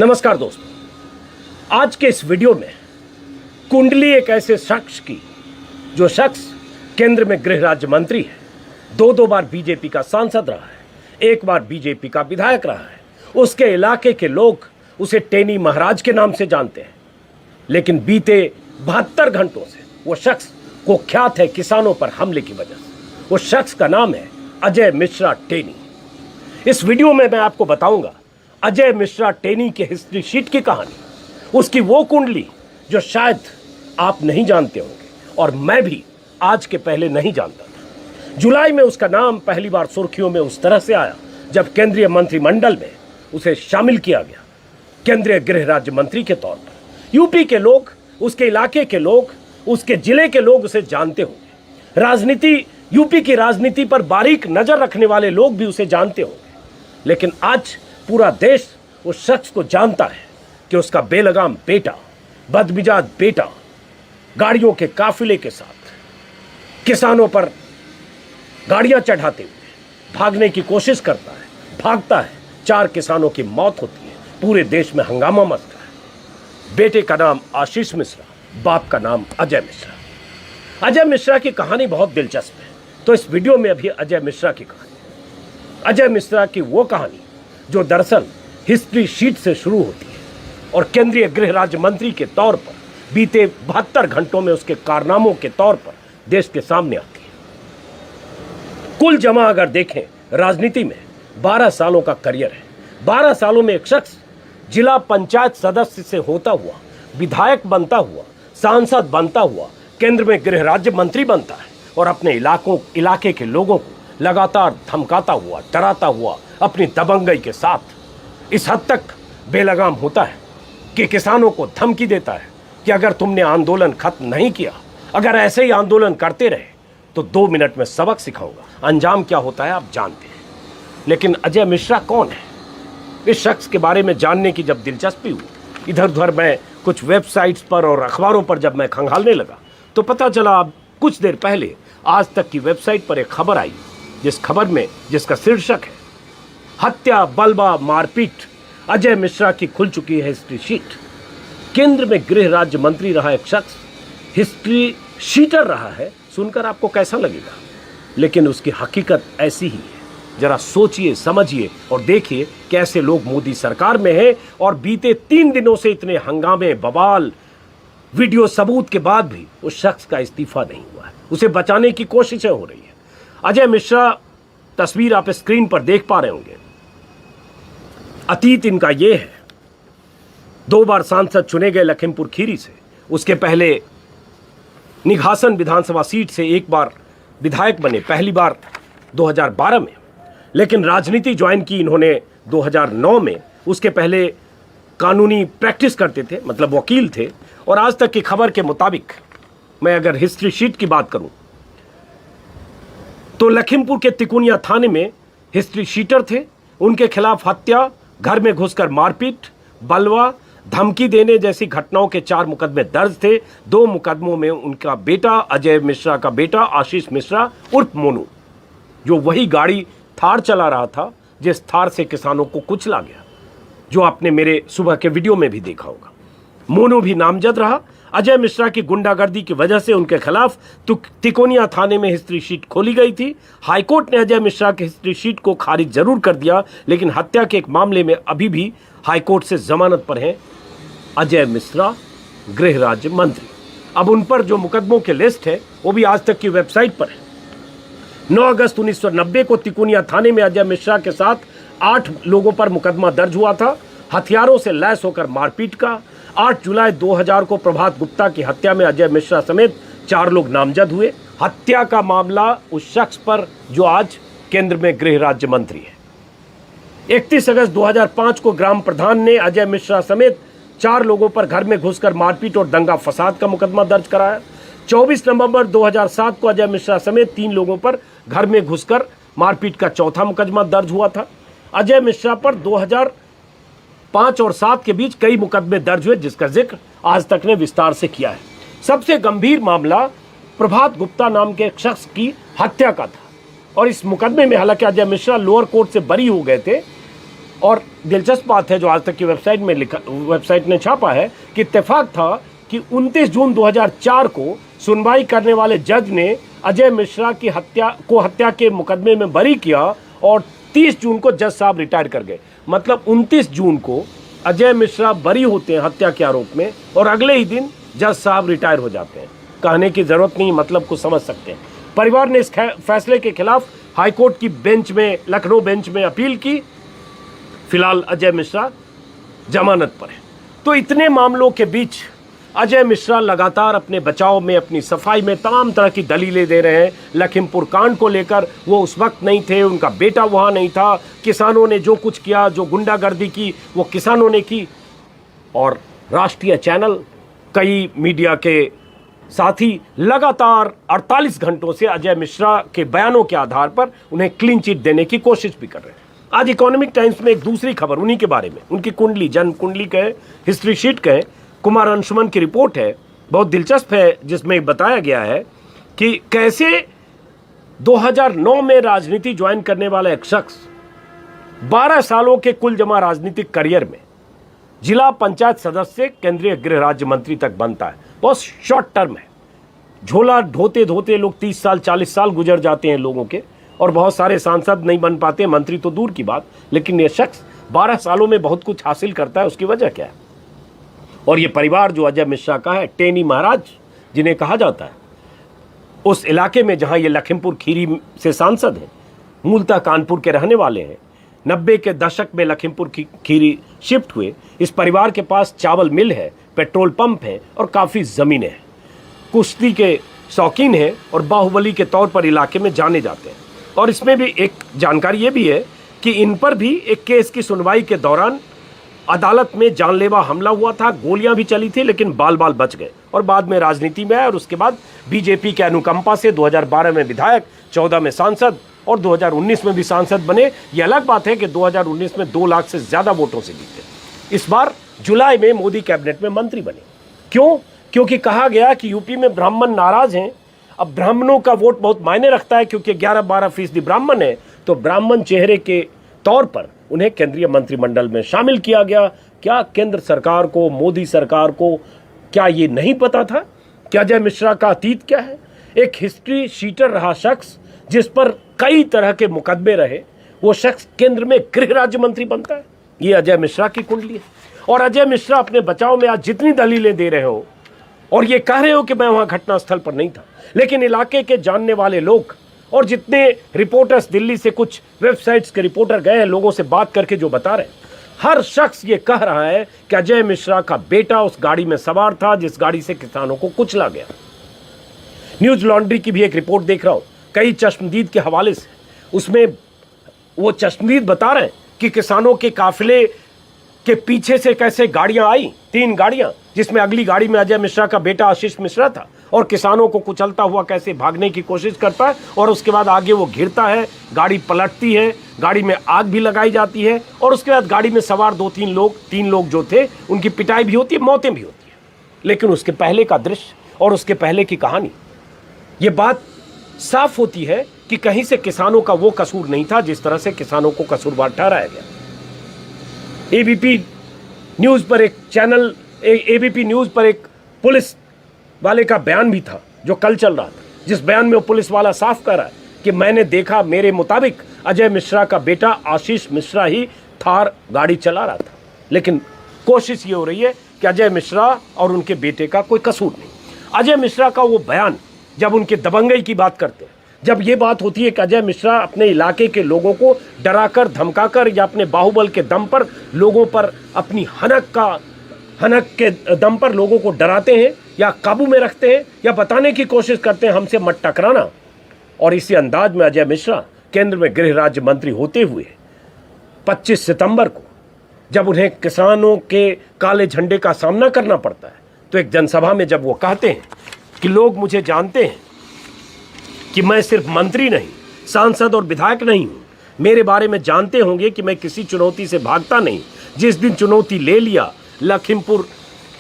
नमस्कार दोस्तों, आज के इस वीडियो में कुंडली एक ऐसे शख्स की जो शख्स केंद्र में गृह राज्य मंत्री है, दो बार बीजेपी का सांसद रहा है, एक बार बीजेपी का विधायक रहा है। उसके इलाके के लोग उसे टेनी महाराज के नाम से जानते हैं, लेकिन बीते 72 घंटों से वो शख्स कुख्यात है किसानों पर हमले की वजह से। वो शख्स का नाम है अजय मिश्रा टेनी। इस वीडियो में मैं आपको बताऊंगा अजय मिश्रा टेनी के हिस्ट्री शीट की कहानी, उसकी वो कुंडली जो शायद आप नहीं जानते होंगे और मैं भी आज के पहले नहीं जानता था। जुलाई में उसका नाम पहली बार सुर्खियों में उस तरह से आया जब केंद्रीय मंत्रिमंडल में उसे शामिल किया गया केंद्रीय गृह राज्य मंत्री के तौर पर। यूपी के लोग, उसके इलाके के लोग, उसके जिले के लोग उसे जानते होंगे। राजनीति, यूपी की राजनीति पर बारीक नजर रखने वाले लोग भी उसे जानते होंगे। लेकिन आज पूरा देश उस शख्स को जानता है कि उसका बेलगाम बेटा, बदमिजाज बेटा, गाड़ियों के काफिले के साथ किसानों पर गाड़ियां चढ़ाते हुए भागने की कोशिश करता है, भागता है। 4 किसानों की मौत होती है, पूरे देश में हंगामा मचता है। बेटे का नाम आशीष मिश्रा, बाप का नाम अजय मिश्रा। अजय मिश्रा की कहानी बहुत दिलचस्प है, तो इस वीडियो में अभी अजय मिश्रा की कहानी, अजय मिश्रा की वो कहानी जो दरअसल हिस्ट्री शीट से शुरू होती है और केंद्रीय गृह राज्य मंत्री के तौर पर बीते 72 घंटों में उसके कारनामों के तौर पर देश के सामने आती है। कुल जमा अगर देखें राजनीति में 12 सालों का करियर है। 12 सालों में एक शख्स जिला पंचायत सदस्य से होता हुआ, विधायक बनता हुआ, सांसद बनता हुआ, केंद्र में गृह राज्य मंत्री बनता है और अपने इलाके के लोगों को लगातार धमकाता हुआ, डराता हुआ, अपनी दबंगई के साथ इस हद तक बेलगाम होता है कि किसानों को धमकी देता है कि अगर तुमने आंदोलन खत्म नहीं किया, अगर ऐसे ही आंदोलन करते रहे तो 2 मिनट में सबक सिखाऊंगा। अंजाम क्या होता है आप जानते हैं। लेकिन अजय मिश्रा कौन है? इस शख्स के बारे में जानने की जब दिलचस्पी हुई, इधर उधर मैं कुछ वेबसाइट्स पर और अखबारों पर जब मैं खंगालने लगा तो पता चला अब कुछ देर पहले आज तक की वेबसाइट पर एक खबर आई, जिस खबर में जिसका शीर्षक है हत्या, बलवा, मारपीट, अजय मिश्रा की खुल चुकी है हिस्ट्री शीट। केंद्र में गृह राज्य मंत्री रहा एक शख्स हिस्ट्री शीटर रहा है, सुनकर आपको कैसा लगेगा? लेकिन उसकी हकीकत ऐसी ही है। जरा सोचिए, समझिए और देखिए कैसे लोग मोदी सरकार में हैं और बीते 3 दिनों से इतने हंगामे, बवाल, वीडियो सबूत के बाद भी उस शख्स का इस्तीफा नहीं हुआ है। उसे बचाने की कोशिशें हो रही है। अजय मिश्रा, तस्वीर आप स्क्रीन पर देख पा रहे होंगे। अतीत इनका ये है, 2 बार सांसद चुने गए लखीमपुर खीरी से, उसके पहले निघासन विधानसभा सीट से 1 बार विधायक बने, पहली बार 2012 में। लेकिन राजनीति ज्वाइन की इन्होंने 2009 में। उसके पहले कानूनी प्रैक्टिस करते थे, मतलब वकील थे। और आज तक की खबर के मुताबिक मैं अगर हिस्ट्री शीट की बात करूं तो लखीमपुर के तिकोनिया थाने में हिस्ट्री शीटर थे। उनके खिलाफ हत्या, घर में घुसकर मारपीट, बलवा, धमकी देने जैसी घटनाओं के 4 मुकदमे दर्ज थे। 2 मुकदमों में उनका बेटा, अजय मिश्रा का बेटा आशीष मिश्रा उर्फ मोनू, जो वही गाड़ी थार चला रहा था जिस थार से किसानों को कुचला गया, जो आपने मेरे सुबह के वीडियो में भी देखा होगा। मोनू भी नामजद रहा। अजय मिश्रा की गुंडागर्दी की वजह से उनके खिलाफ तिकोनिया थाने में हिस्ट्री शीट खोली गई थी। हाईकोर्ट ने अजय मिश्रा की हिस्ट्री शीट को खारिज जरूर कर दिया, लेकिन हत्या के एक मामले में अभी भी हाईकोर्ट से जमानत पर हैं अजय मिश्रा, गृह राज्य मंत्री। अब उन पर जो मुकदमों की लिस्ट है वो भी आज तक की वेबसाइट पर है। 9 अगस्त 1990 को तिकोनिया थाने में अजय मिश्रा के साथ 8 लोगों पर मुकदमा दर्ज हुआ था, हथियारों से लैस होकर मारपीट का। 8 जुलाई 2000 को प्रभात गुप्ता की हत्या में अजय मिश्रा समेत 4 लोग नामजद हुए। हत्या का मामला उस शख्स पर जो आज केंद्र में गृह राज्य मंत्री है। 31 अगस्त 2005 को ग्राम प्रधान ने अजय मिश्रा समेत 4 लोगों पर घर में घुसकर मारपीट और दंगा फसाद का मुकदमा दर्ज कराया। 24 नवंबर 2007 को अजय मिश्रा समेत 3 लोगों पर घर में घुसकर मारपीट का चौथा मुकदमा दर्ज हुआ था। अजय मिश्रा पर 2005 और 7 के बीच कई मुकदमे दर्ज हुए, जिसका जिक्र आज तक ने विस्तार से किया है। सबसे गंभीर मामला प्रभात गुप्ता नाम के एक शख्स की हत्या का था और इस मुकदमे में हालांकि अजय मिश्रा लोअर कोर्ट से बरी हो गए थे, और दिलचस्प बात है जो आज तक की वेबसाइट ने छापा है कि इत्तेफाक था कि 29 जून 2004 को सुनवाई करने वाले जज ने अजय मिश्रा की हत्या के मुकदमे में बरी किया और 30 जून को जज साहब रिटायर कर गए। मतलब 29 जून को अजय मिश्रा बरी होते हैं हत्या के आरोप में और अगले ही दिन जज साहब रिटायर हो जाते हैं। कहने की जरूरत नहीं, मतलब को समझ सकते हैं। परिवार ने इस फैसले के खिलाफ हाईकोर्ट की लखनऊ बेंच में अपील की। फिलहाल अजय मिश्रा जमानत पर है। तो इतने मामलों के बीच अजय मिश्रा लगातार अपने बचाव में, अपनी सफाई में तमाम तरह की दलीलें दे रहे हैं। लखीमपुर कांड को लेकर वो उस वक्त नहीं थे, उनका बेटा वहाँ नहीं था, किसानों ने जो कुछ किया, जो गुंडागर्दी की वो किसानों ने की। और राष्ट्रीय चैनल, कई मीडिया के साथी लगातार 48 घंटों से अजय मिश्रा के बयानों के आधार पर उन्हें क्लीन चिट देने की कोशिश भी कर रहे हैं। आज इकोनॉमिक टाइम्स में एक दूसरी खबर उन्हीं के बारे में, उनकी कुंडली, जन्म कुंडली कहें, हिस्ट्री शीट कहें, कुमार अंशुमन की रिपोर्ट है, बहुत दिलचस्प है, जिसमें बताया गया है कि कैसे 2009 में राजनीति ज्वाइन करने वाला एक शख्स 12 सालों के कुल जमा राजनीतिक करियर में जिला पंचायत सदस्य, केंद्रीय गृह राज्य मंत्री तक बनता है। बहुत शॉर्ट टर्म है। झोला ढोते ढोते लोग 30 साल 40 साल गुजर जाते हैं लोगों के, और बहुत सारे सांसद नहीं बन पाते, मंत्री तो दूर की बात, लेकिन ये शख्स 12 सालों में बहुत कुछ हासिल करता है। उसकी वजह क्या है? और ये परिवार जो अजय मिश्रा का है, टेनी महाराज जिन्हें कहा जाता है, उस इलाके में जहां ये लखीमपुर खीरी से सांसद हैं, मूलतः कानपुर के रहने वाले हैं। 90 के दशक में लखीमपुर खीरी शिफ्ट हुए। इस परिवार के पास चावल मिल है, पेट्रोल पंप है और काफ़ी ज़मीनें हैं। कुश्ती के शौकीन हैं और बाहुबली के तौर पर इलाके में जाने जाते हैं। और इसमें भी एक जानकारी ये भी है कि इन पर भी एक केस की सुनवाई के दौरान अदालत में जानलेवा हमला हुआ था, गोलियां भी चली थी, लेकिन बाल बाल बच गए और बाद में राजनीति में आए। और उसके बाद बीजेपी के अनुकंपा से 2012 में विधायक, 14 में सांसद और 2019 में भी सांसद बने। ये अलग बात है कि 2019 में 2 लाख से ज़्यादा वोटों से जीते। इस बार जुलाई में मोदी कैबिनेट में मंत्री बने। क्यों? क्योंकि कहा गया कि यूपी में ब्राह्मण नाराज हैं। अब ब्राह्मणों का वोट बहुत मायने रखता है, क्योंकि 11-12% ब्राह्मण है, तो ब्राह्मण चेहरे के तौर पर उन्हें केंद्रीय मंत्रिमंडल में शामिल किया गया। क्या केंद्र सरकार को, मोदी सरकार को क्या ये नहीं पता था कि अजय मिश्रा का अतीत क्या है? एक हिस्ट्री शीटर रहा शख्स, जिस पर कई तरह के मुकदमे रहे, वो शख्स केंद्र में गृह राज्य मंत्री बनता है। ये अजय मिश्रा की कुंडली है। और अजय मिश्रा अपने बचाव में आज जितनी दलीलें दे रहे हो और ये कह रहे हो कि मैं वहां घटनास्थल पर नहीं था, लेकिन इलाके के जानने वाले लोग और जितने रिपोर्टर्स, दिल्ली से कुछ वेबसाइट्स के रिपोर्टर गए हैं, लोगों से बात करके जो बता रहे हैं, हर शख्स ये कह रहा है कि अजय मिश्रा का बेटा उस गाड़ी में सवार था जिस गाड़ी से किसानों को कुचला गया। न्यूज लॉन्ड्री की भी एक रिपोर्ट देख रहा हूं, कई चश्मदीद के हवाले से। उसमें वो चश्मदीद बता रहे हैं कि किसानों के काफिले के पीछे से कैसे गाड़ियां आई, 3 गाड़ियां, जिसमें अगली गाड़ी में अजय मिश्रा का बेटा आशीष मिश्रा था, और किसानों को कुचलता हुआ कैसे भागने की कोशिश करता है और उसके बाद आगे वो घिरता है, गाड़ी पलटती है, गाड़ी में आग भी लगाई जाती है, और उसके बाद गाड़ी में सवार 3 लोग जो थे उनकी पिटाई भी होती है, मौतें भी होती है। लेकिन उसके पहले का दृश्य और उसके पहले की कहानी, ये बात साफ होती है कि कहीं से किसानों का वो कसूर नहीं था जिस तरह से किसानों को कसूरवार ठहराया गया। एबीपी न्यूज़ पर एक पुलिस वाले का बयान भी था जो कल चल रहा था, जिस बयान में वो पुलिस वाला साफ कर रहा है कि मैंने देखा, मेरे मुताबिक अजय मिश्रा का बेटा आशीष मिश्रा ही थार गाड़ी चला रहा था। लेकिन कोशिश ये हो रही है कि अजय मिश्रा और उनके बेटे का कोई कसूर नहीं। अजय मिश्रा का वो बयान, जब उनके दबंगई की बात करते हैं, जब ये बात होती है कि अजय मिश्रा अपने इलाके के लोगों को डराकर, धमकाकर या अपने बाहुबल के दम पर लोगों पर, अपनी हनक के दम पर लोगों को डराते हैं या काबू में रखते हैं या बताने की कोशिश करते हैं हमसे मत टकराना, और इसी अंदाज में अजय मिश्रा केंद्र में गृह राज्य मंत्री होते हुए 25 सितंबर को जब उन्हें किसानों के काले झंडे का सामना करना पड़ता है, तो एक जनसभा में जब वो कहते हैं कि लोग मुझे जानते हैं कि मैं सिर्फ मंत्री नहीं, सांसद और विधायक नहीं हूं, मेरे बारे में जानते होंगे कि मैं किसी चुनौती से भागता नहीं, जिस दिन चुनौती ले लिया लखीमपुर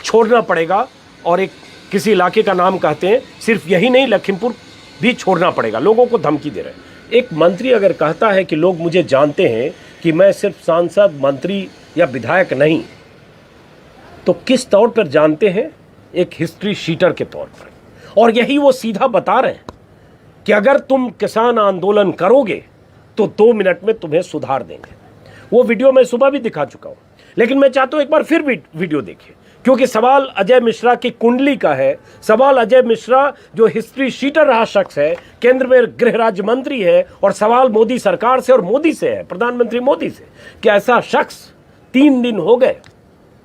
छोड़ना पड़ेगा, और एक किसी इलाके का नाम कहते हैं, सिर्फ यही नहीं, लखीमपुर भी छोड़ना पड़ेगा, लोगों को धमकी दे रहे हैं। एक मंत्री अगर कहता है कि लोग मुझे जानते हैं कि मैं सिर्फ सांसद, मंत्री या विधायक नहीं, तो किस तौर पर जानते हैं? एक हिस्ट्री शीटर के तौर पर। और यही वो सीधा बता रहे हैं कि अगर तुम किसान आंदोलन करोगे तो 2 मिनट में तुम्हें सुधार देंगे। वो वीडियो मैं सुबह भी दिखा चुका हूं, लेकिन मैं चाहता हूं एक बार फिर वीडियो देखिए, क्योंकि सवाल अजय मिश्रा की कुंडली का है। सवाल अजय मिश्रा जो हिस्ट्री शीटर रहा शख्स है, केंद्र में गृह राज्य मंत्री है, और सवाल मोदी सरकार से और मोदी से है, प्रधानमंत्री मोदी से, कि ऐसा शख्स 3 दिन हो गए,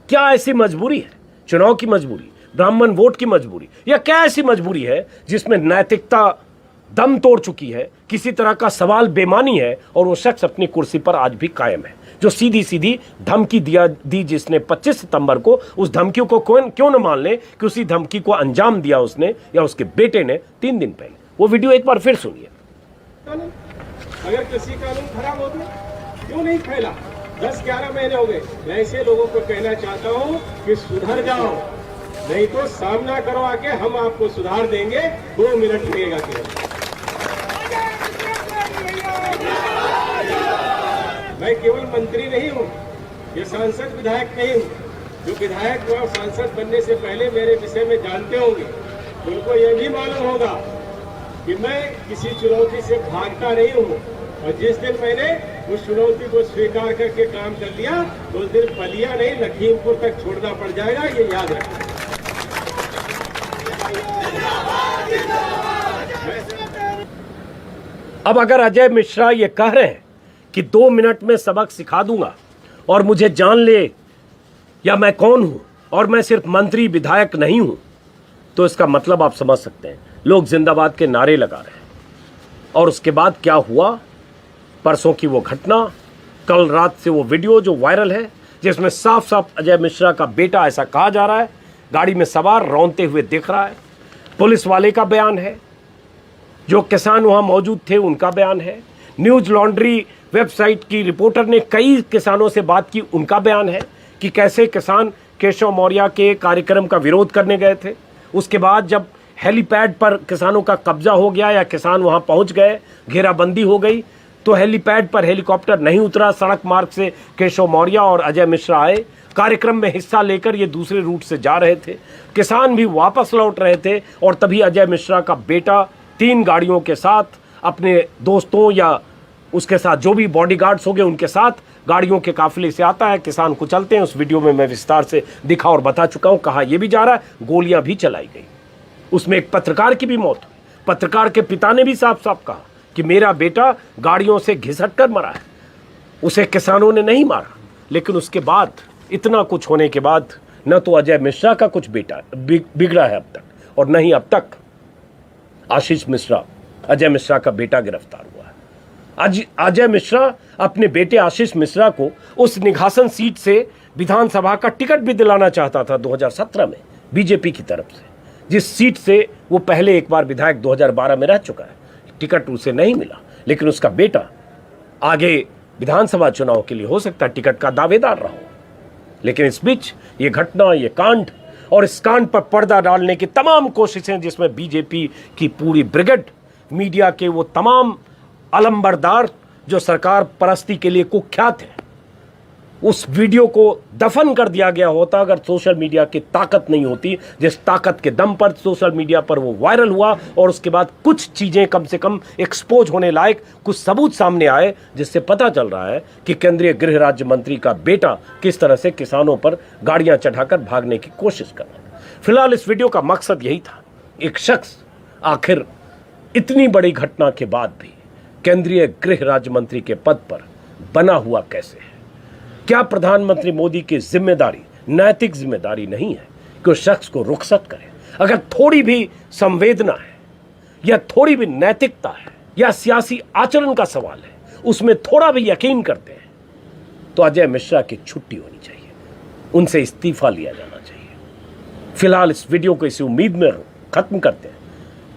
क्या ऐसी मजबूरी है, चुनाव की मजबूरी, ब्राह्मण वोट की मजबूरी, या क्या ऐसी मजबूरी है जिसमें नैतिकता दम तोड़ चुकी है, किसी तरह का सवाल बेमानी है, और वो शख्स अपनी कुर्सी पर आज भी कायम है, जो सीधी सीधी धमकी दी जिसने 25 सितंबर को, उस धमकी को क्यों न मान ले कि उसी धमकी को अंजाम दिया उसने या उसके बेटे ने 3 दिन पहले। वो वीडियो एक बार फिर सुनिए। अगर कृषि कानून खराब होते क्यों नहीं फैला? 10-11 महीने हो गए। मैं ऐसे लोगों को कहना चाहता हूँ कि सुधर जाओ, नहीं तो सामना करो आके, हम आपको सुधार देंगे। 2 मिनट लगेगा केवल। मैं केवल मंत्री नहीं हूँ, ये सांसद विधायक नहीं हूँ। जो विधायक व सांसद बनने से पहले मेरे विषय में जानते होंगे, उनको यह भी मालूम होगा कि मैं किसी चुनौती से भागता नहीं हूँ, और जिस दिन मैंने उस चुनौती को स्वीकार करके काम कर लिया, तो उस दिन बलिया नहीं, लखीमपुर तक छोड़ना पड़ जाएगा, ये याद रखना। अब अगर अजय मिश्रा ये कह रहे हैं कि 2 मिनट में सबक सिखा दूंगा और मुझे जान ले या मैं कौन हूं और मैं सिर्फ मंत्री विधायक नहीं हूं, तो इसका मतलब आप समझ सकते हैं। लोग जिंदाबाद के नारे लगा रहे हैं। और उसके बाद क्या हुआ? परसों की वो घटना, कल रात से वो वीडियो जो वायरल है, जिसमें साफ साफ अजय मिश्रा का बेटा, ऐसा कहा जा रहा है, गाड़ी में सवार रौंदते हुए दिख रहा है। पुलिस वाले का बयान है, जो किसान वहां मौजूद थे उनका बयान है, न्यूज लॉन्ड्री वेबसाइट की रिपोर्टर ने कई किसानों से बात की, उनका बयान है कि कैसे किसान केशव मौर्य के कार्यक्रम का विरोध करने गए थे। उसके बाद जब हेलीपैड पर किसानों का कब्जा हो गया या किसान वहां पहुंच गए, घेराबंदी हो गई, तो हेलीपैड पर हेलीकॉप्टर नहीं उतरा, सड़क मार्ग से केशव मौर्य और अजय मिश्रा आए, कार्यक्रम में हिस्सा लेकर ये दूसरे रूट से जा रहे थे, किसान भी वापस लौट रहे थे, और तभी अजय मिश्रा का बेटा 3 गाड़ियों के साथ अपने दोस्तों या उसके साथ जो भी बॉडीगार्ड्स हो गए उनके साथ गाड़ियों के काफिले से आता है। किसान कुचलते हैं, उस वीडियो में मैं विस्तार से दिखा और बता चुका हूं, कहा यह भी जा रहा है, गोलियां भी चलाई गई। उसमें एक पत्रकार की भी मौत हुई। पत्रकार के पिता ने भी साफ साफ कहा कि मेरा बेटा गाड़ियों से घिसट कर मरा है, उसे किसानों ने नहीं मारा। लेकिन उसके बाद, इतना कुछ होने के बाद, न तो अजय मिश्रा का कुछ बेटा बिगड़ा है अब तक, और न ही अब तक आशीष मिश्रा, अजय मिश्रा का बेटा, गिरफ्तार हुआ है। अजय मिश्रा अपने बेटे आशीष मिश्रा को उस निघासन सीट से विधानसभा का टिकट भी दिलाना चाहता था 2017 में बीजेपी की तरफ से, जिस सीट से वो पहले एक बार विधायक 2012 में रह चुका है। टिकट उसे नहीं मिला, लेकिन उसका बेटा आगे विधानसभा चुनाव के लिए हो सकता है टिकट का दावेदार रहा हो। लेकिन इस बीच ये घटना, ये कांड, और इस कांड पर पर्दा डालने की तमाम कोशिशें, जिसमें बीजेपी की पूरी ब्रिगेड, मीडिया के वो तमाम अलंबरदार जो सरकार परस्ती के लिए कुख्यात है, उस वीडियो को दफन कर दिया गया होता अगर सोशल मीडिया की ताकत नहीं होती, जिस ताकत के दम पर सोशल मीडिया पर वो वायरल हुआ, और उसके बाद कुछ चीजें कम से कम एक्सपोज होने लायक, कुछ सबूत सामने आए, जिससे पता चल रहा है कि केंद्रीय गृह राज्य मंत्री का बेटा किस तरह से किसानों पर गाड़ियां चढ़ाकर भागने की कोशिश कर रहा है। फिलहाल इस वीडियो का मकसद यही था, एक शख्स आखिर इतनी बड़ी घटना के बाद भी केंद्रीय गृह राज्य मंत्री के पद पर बना हुआ कैसे है? क्या प्रधानमंत्री मोदी की जिम्मेदारी, नैतिक जिम्मेदारी नहीं है कि उस शख्स को रुखसत करे? अगर थोड़ी भी संवेदना है या थोड़ी भी नैतिकता है या सियासी आचरण का सवाल है, उसमें थोड़ा भी यकीन करते हैं, तो अजय मिश्रा की छुट्टी होनी चाहिए, उनसे इस्तीफा लिया जाना चाहिए। फिलहाल इस वीडियो को इसी उम्मीद में खत्म करते हैं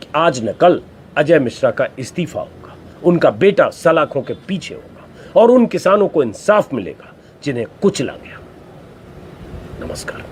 कि आज न कल अजय मिश्रा का इस्तीफा होगा, उनका बेटा सलाखों के पीछे होगा, और उन किसानों को इंसाफ मिलेगा जिन्हें कुचला गया। नमस्कार।